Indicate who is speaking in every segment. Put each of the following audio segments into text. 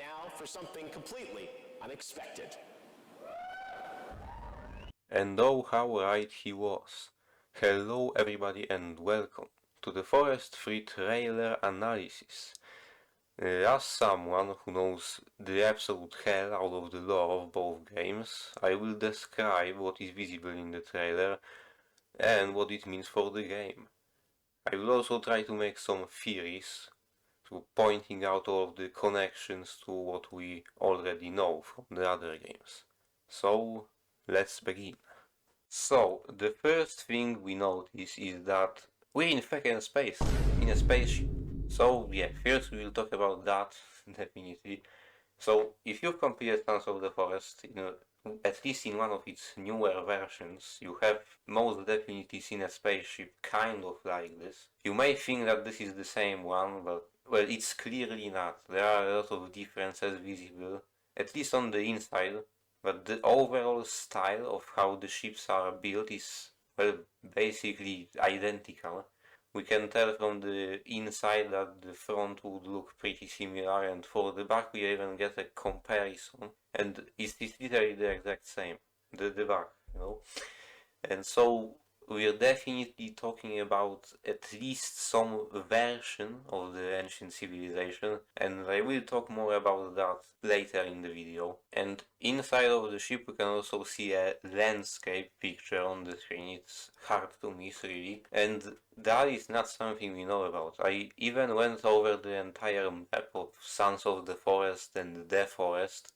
Speaker 1: now for something completely unexpected.
Speaker 2: And oh, how right he was. Hello everybody and welcome to the Forest 3 trailer analysis. As someone who knows the absolute hell out of the lore of both games, I will describe what is visible in the trailer and what it means for the game. I will also try to make some theories, to pointing out all of the connections to what we already know from the other games. So, let's begin. So, the first thing we notice is that we're in fucking space, in a spaceship. So, yeah, first we will talk about that, definitely. So, if you've completed Sons of the Forest, at least in one of its newer versions, you have most definitely seen a spaceship kind of like this. You may think that this is the same one, but, well, it's clearly not. There are a lot of differences visible, at least on the inside, but the overall style of how the ships are built is, well, basically identical. We can tell from the inside that the front would look pretty similar, and for the back we even get a comparison, and it's literally the exact same, the back, you know. And so we're definitely talking about at least some version of the ancient civilization, and I will talk more about that later in the video. And inside of the ship we can also see a landscape picture on the screen. It's hard to miss really, and that is not something we know about. I even went over the entire map of Sons of the Forest and the Forest.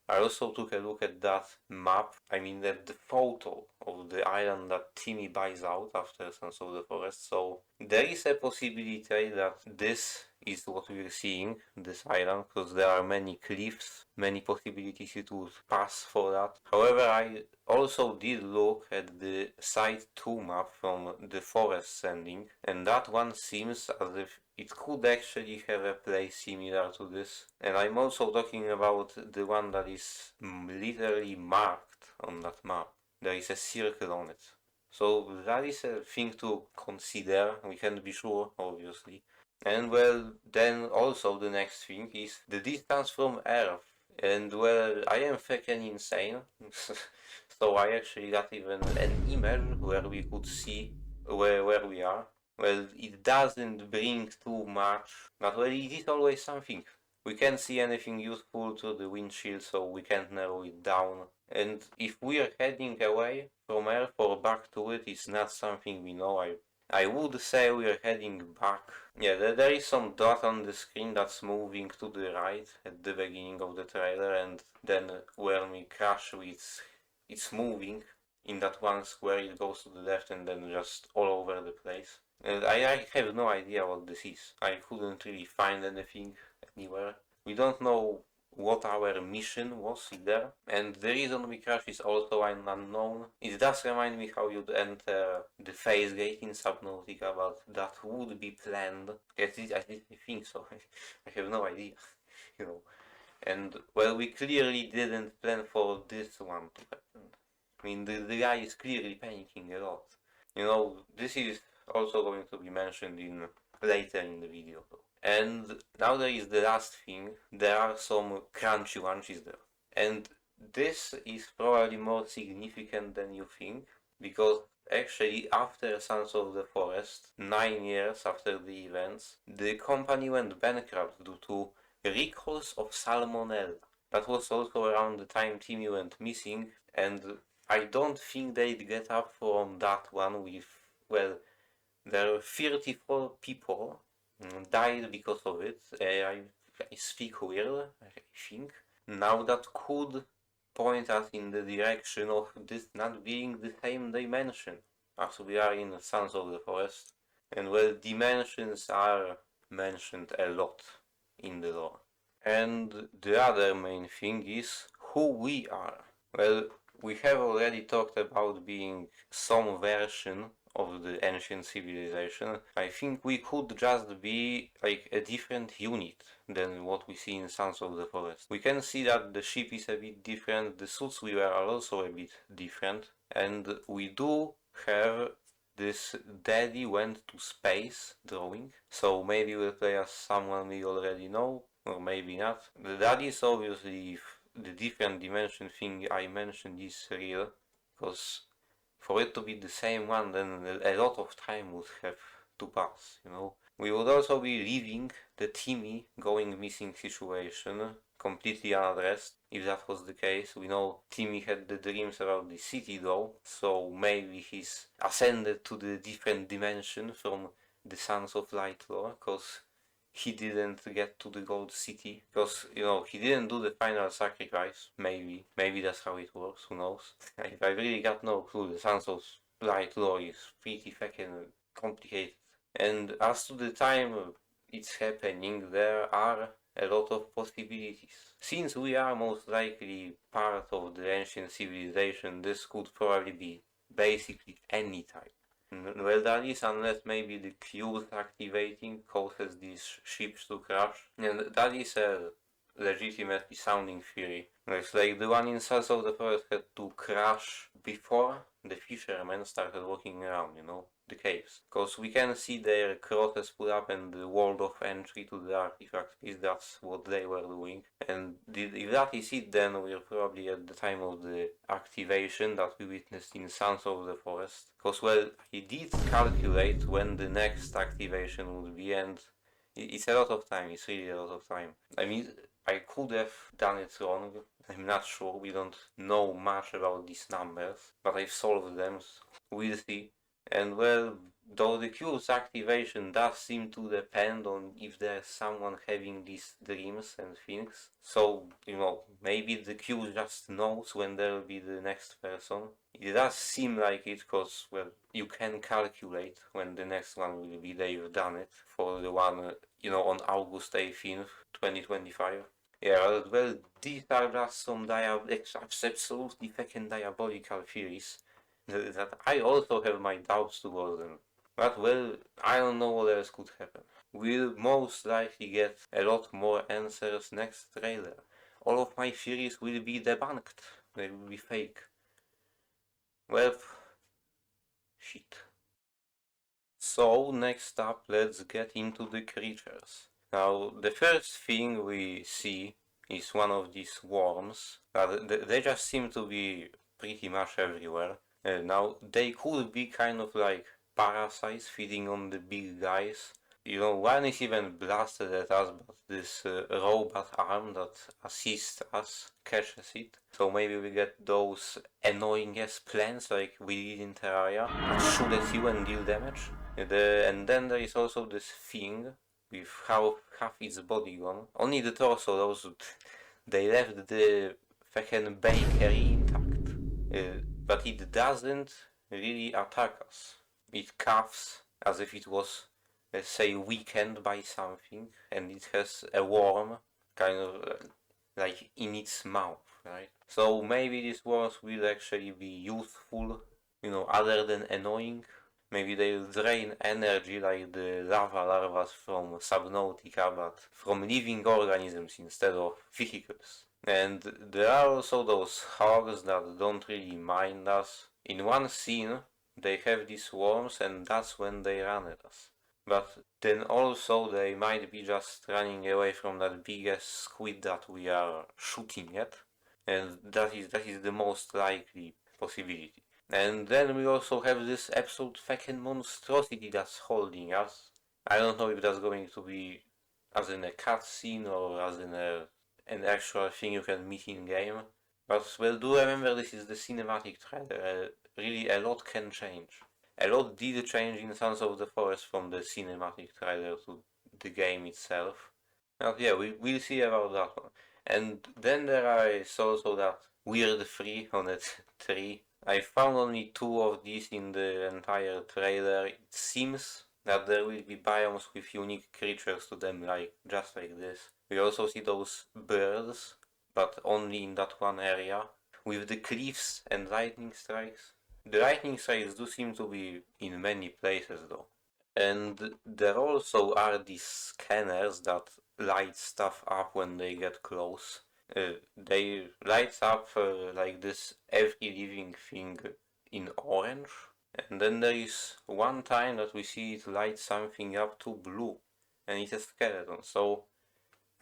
Speaker 2: I also took a look at that map, I mean at the photo of the island that Timmy buys out after Sons of the Forest, so there is a possibility that this is what we're seeing, this island, because there are many cliffs, many possibilities it would pass for that. However, I also did look at the Site 2 map from the Forest Ending, and that one seems as if it could actually have a place similar to this. And I'm also talking about the one that is literally marked on that map. There is a circle on it. So that is a thing to consider. We can't be sure, obviously. And well, then also the next thing is the distance from Earth. And well, I am fucking insane. So I actually got even an image where we could see where we are. Well, it doesn't bring too much, but well, it is always something. We can't see anything useful through the windshield, so we can't narrow it down. And if we are heading away from Earth or back to it, it's not something we know. I would say we are heading back. Yeah, there is some dot on the screen that's moving to the right at the beginning of the trailer, and then when we crash, it's moving. In that one square it goes to the left and then just all over the place. And I have no idea what this is. I couldn't really find anything anywhere. We don't know what our mission was either. And the reason we crashed is also an unknown. It does remind me how you'd enter the phase gate in Subnautica, but that would be planned. At least I didn't think so. I have no idea, you know. And well, we clearly didn't plan for this one to happen. I mean, the guy is clearly panicking a lot. You know, this is also going to be mentioned in later in the video. And now there is the last thing. There are some crunchy lunches there. And this is probably more significant than you think, because actually after Sons of the Forest, 9 years after the events, the company went bankrupt due to recalls of salmonella. That was also around the time Timmy went missing, and I don't think they'd get up from that one with, well, there were 34 people died because of it. I speak weird, I think. Now that could point us in the direction of this not being the same dimension as we are in Sons of the Forest. And well, dimensions are mentioned a lot in the lore. And the other main thing is who we are. Well, we have already talked about being some version of the ancient civilization. I think we could just be like a different unit than what we see in Sons of the Forest. We can see that the ship is a bit different, the suits we wear are also a bit different, and we do have this Daddy went to space drawing, so maybe we'll play as someone we already know. or maybe not. That is obviously the different dimension thing I mentioned is real, because for it to be the same one, then a lot of time would have to pass, you know. We would also be leaving the Timmy going missing situation completely unaddressed. If that was the case, we know Timmy had the dreams about the city though, so maybe he's ascended to the different dimension from the Sons of Light lore, because he didn't get to the Gold City, because, you know, he didn't do the final sacrifice, maybe that's how it works, who knows. I really got no clue. The Sons of Light lore is pretty fucking complicated. And as to the time it's happening, there are a lot of possibilities. Since we are most likely part of the ancient civilization, this could probably be basically any time. Well, that is unless maybe the Q's activating causes these ships to crash. And that is a legitimately sounding theory. It's like the one in South of the Forest had to crash before the fishermen started walking around, you know, the caves. Because we can see their crosses put up and the world of entry to the artifact piece, that's what they were doing. And if that is it, then we're probably at the time of the activation that we witnessed in Sons of the Forest. Because, well, he did calculate when the next activation would be, and it's a lot of time, it's really a lot of time. I mean, I could have done it wrong, I'm not sure, we don't know much about these numbers, but I've solved them, so we'll see. And well, though the Q's activation does seem to depend on if there's someone having these dreams and things, so, you know, maybe the Q just knows when there'll be the next person. It does seem like it, because, well, you can calculate when the next one will be. They've done it for the one, you know, on August 18th, 2025. Yeah, well, these are just some absolutely fucking diabolical theories that I also have my doubts towards them. But, well, I don't know what else could happen. We'll most likely get a lot more answers next trailer. All of my theories will be debunked. They will be fake. Well, shit. So, next up, let's get into the creatures. Now, the first thing we see is one of these worms. They just seem to be pretty much everywhere. Now, they could be kind of like parasites feeding on the big guys. You know, one is even blasted at us, but this robot arm that assists us catches it. So maybe we get those annoying ass plants like we did in Terraria that shoot at you and deal damage. And then there is also this thing with half its body gone. Only the torso, those they left the fucking bakery intact. But it doesn't really attack us. It coughs as if it was, let's say, weakened by something, and it has a worm kind of like in its mouth, right? So maybe these worms will actually be useful, you know, other than annoying. Maybe they'll drain energy like the lava larvas from Subnautica, but from living organisms instead of vehicles. And there are also those hogs that don't really mind us. In one scene, they have these worms and that's when they run at us. But then also they might be just running away from that biggest squid that we are shooting at. And that is the most likely possibility. And then we also have this absolute fucking monstrosity that's holding us. I don't know if that's going to be as in a cutscene or as in an actual thing you can meet in game. But well, do remember this is the cinematic trailer. Really, a lot can change. A lot did change in Sons of the Forest from the cinematic trailer to the game itself. But yeah, we'll see about that one. And then there is also that weird 3 on a tree. I found only 2 of these in the entire trailer. It seems that there will be biomes with unique creatures to them, like just like this. We also see those birds, but only in that one area, with the cliffs and lightning strikes. The lightning strikes do seem to be in many places though. And there also are these scanners that light stuff up when they get close. They light up like this every living thing in orange. And then there is one time that we see it light something up to blue. And it's a skeleton. So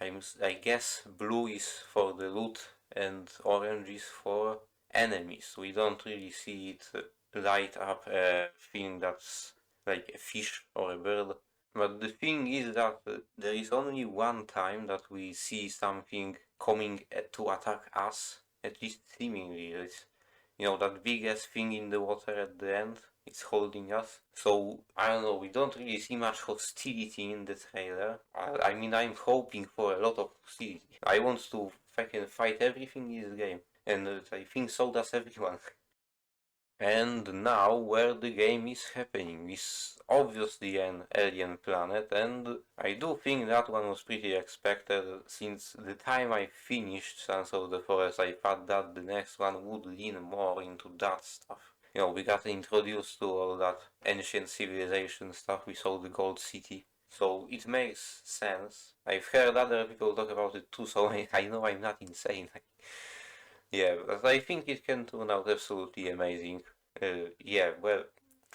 Speaker 2: I guess blue is for the loot and orange is for enemies. We don't really see it light up a thing that's like a fish or a bird. But the thing is that there is only one time that we see something coming to attack us, at least seemingly. It's, that big ass thing in the water at the end, it's holding us. So, I don't know, we don't really see much hostility in the trailer. I mean, I'm hoping for a lot of hostility. I want to fucking fight everything in this game. And I think so does everyone. And now, where the game is happening is obviously an alien planet, and I do think that one was pretty expected, since the time I finished Sons of the Forest I thought that the next one would lean more into that stuff. We got introduced to all that ancient civilization stuff, we saw the Gold City, so it makes sense. I've heard other people talk about it too, so I know I'm not insane. Yeah, but I think it can turn out absolutely amazing. Yeah, well,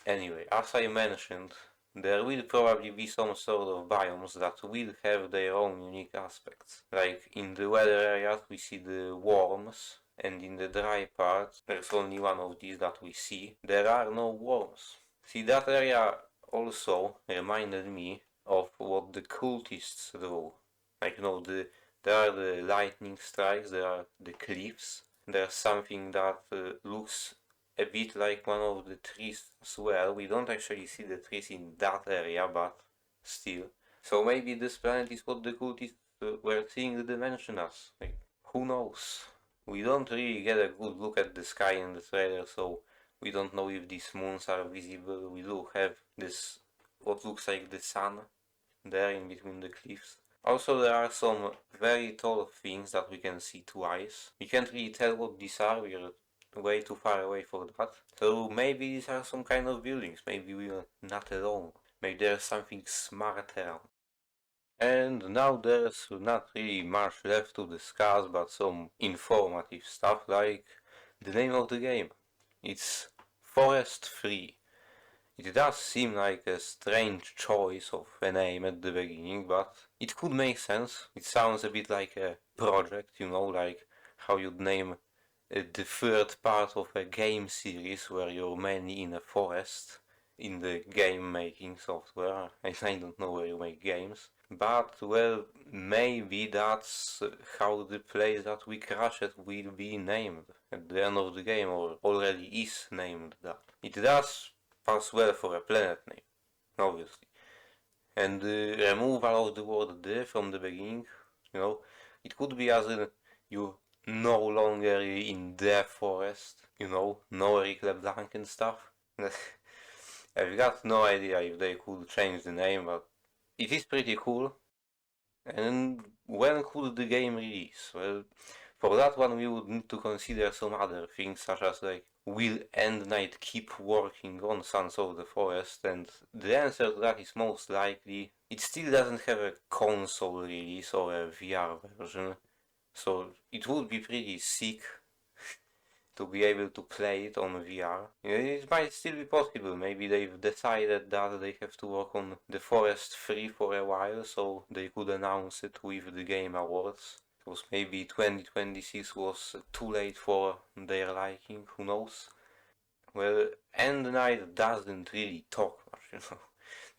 Speaker 2: anyway, as I mentioned, there will probably be some sort of biomes that will have their own unique aspects. Like in the weather areas we see the worms, and in the dry parts there's only one of these that we see. There are no worms. See, that area also reminded me of what the cultists do. Like, there are the lightning strikes, there are the cliffs, there's something that looks a bit like one of the trees as well. We don't actually see the trees in that area, but still. So maybe this planet is what the cultists were seeing the dimension as. Like, who knows? We don't really get a good look at the sky in the trailer, so we don't know if these moons are visible. We do have this, what looks like the sun, there in between the cliffs. Also, there are some very tall things that we can see twice. We can't really tell what these are, we're way too far away for that. So maybe these are some kind of buildings, maybe we're not alone. Maybe there's something smart around. And now there's not really much left to discuss, but some informative stuff like the name of the game. It's Forest 3. It does seem like a strange choice of a name at the beginning, but it could make sense. It sounds a bit like a project, like how you'd name the third part of a game series where you're mainly in a forest in the game making software. I don't know where you make games. But, well, maybe that's how the place that we crashed will be named at the end of the game, or already is named that. It does pass well for a planet name, obviously. And the removal of the word the from the beginning, it could be as in you no longer in the forest, no Eric LeBlanc and stuff. I've got no idea if they could change the name, but it is pretty cool. And when could the game release? Well, for that one we would need to consider some other things, such as like, will End Night keep working on Sons of the Forest? And the answer to that is most likely it still doesn't have a console release or a VR version, so it would be pretty sick to be able to play it on VR. It might still be possible, maybe they've decided that they have to work on The Forest 3 for a while, so they could announce it with the Game Awards. Because maybe 2026 was too late for their liking, who knows. Well, End Night doesn't really talk much,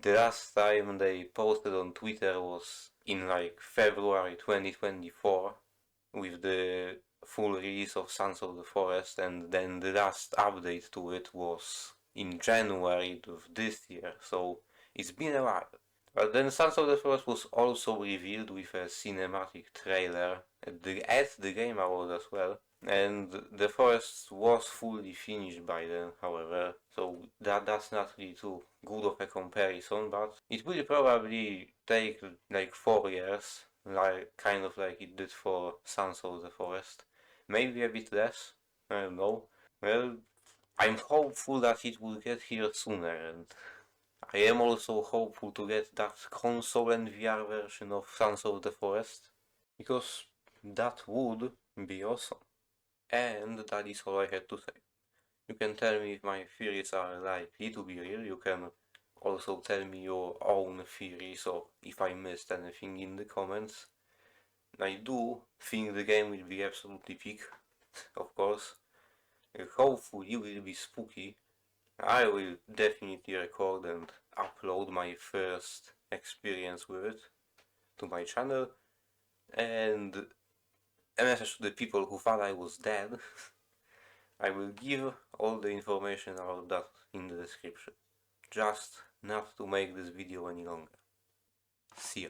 Speaker 2: The last time they posted on Twitter was in like February 2024 with the full release of Sons of the Forest, and then the last update to it was in January of this year, so it's been a while. But then Sons of the Forest was also revealed with a cinematic trailer at the Game Award as well, and the forest was fully finished by then, however, so that's not really too good of a comparison, but it will probably take like 4 years, kind of like it did for Sons of the Forest. Maybe a bit less, I don't know. Well, I'm hopeful that it will get here sooner, and I am also hopeful to get that console and VR version of Sons of the Forest, because that would be awesome. And that is all I had to say. You can tell me if my theories are likely to be real, you can also tell me your own theories or if I missed anything in the comments. I do think the game will be absolutely peak, of course. Hopefully it will be spooky. I will definitely record and upload my first experience with it to my channel. And a message to the people who thought I was dead. I will give all the information about that in the description. Just not to make this video any longer. See ya.